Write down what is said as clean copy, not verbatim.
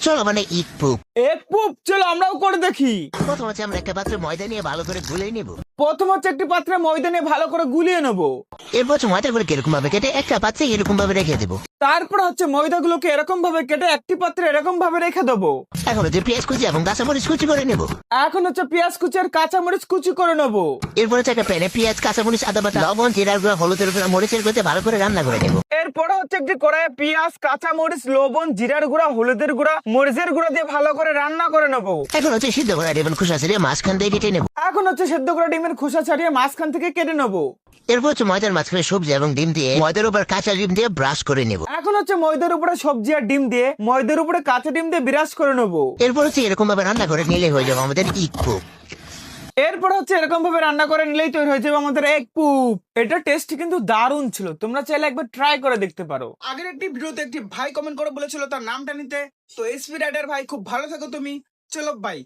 চলো মানে ইট পুপ। এক পুপ, চলো আমরাও করে দেখি। প্রথম হচ্ছে আমরা একটা পাত্রে ময়দা নিয়ে ভালো করে গুলে নিব। প্রথম হচ্ছে একটি পাত্রে ময়দা নিয়ে ভালো করে গুলিয়ে নেব। এরপর হচ্ছে ময়দাগুলো কিরকম ভাবে কেটে একটা পাত্রে এরকম ভাবে রেখে দেবো। তারপর হচ্ছে ময়দাগুলোকে এরকম ভাবে কেটে একটি পাত্রে এরকম ভাবে রেখে দেবো। এখন হচ্ছে পেঁয়াজ কুচি এবং কাঁচামরিচ কুচি করে নেব। এখন হচ্ছে পেঁয়াজ কুচি আর কাঁচামরিচ কুচি করে নেব। এরপর হচ্ছে একটা প্যানে পেঁয়াজ কাঁচামরিচ আদা বাটা লবণ জিরার গুঁড়া হলুদের গুঁড়া মরিচের গুঁড়া ভালো করে রান্না করে নেব। এরপরে হচ্ছে একটি কড়াইয়ে পেঁয়াজ কাঁচামরিচ লবণ জিরার গুঁড়া হলুদের গুঁড়া মরিচের গুঁড়া দিয়ে ভালো করে রান্না করে নেব। এখন হচ্ছে সিদ্ধ করা দেবেন খোসা ছেড়ে মাঝখান দিয়ে কেটে নেব। এখন হচ্ছে সেদ্ধ করা ডিমের খোসা ছাড়িয়ে মাঝখান থেকে কেটে নেব। এরপর হচ্ছে ময়দার মাঝখানে সবজি এবং ডিম দিয়ে ময়দার উপর কাঁচা ডিম দিয়ে ব্রাশ করে নেব। এখন হচ্ছে ময়দার উপরে সবজি আর ডিম দিয়ে ময়দার উপরে কাঁচা ডিম দিয়ে বিরাজ করে নেব। এরপর হচ্ছে এরকম ভাবে রান্না করে নিলে হয়ে যাবে আমাদের ইট পুপ। এরপর হচ্ছে এরকম ভাবে রান্না করে নিলেই তৈরি হয়ে যাবে আমাদের এগ পুপ। এটা টেস্ট কিন্তু দারুণ ছিল, তোমরা চাইলে একবার ট্রাই করে দেখতে পারো। আগের একটি ভিডিওতে একটি ভাই কমেন্ট করে বলেছিল তার নামটা নিতে, তো এসপি রাইডার ভাই খুব ভালো থাকো তুমি। চলো বাই।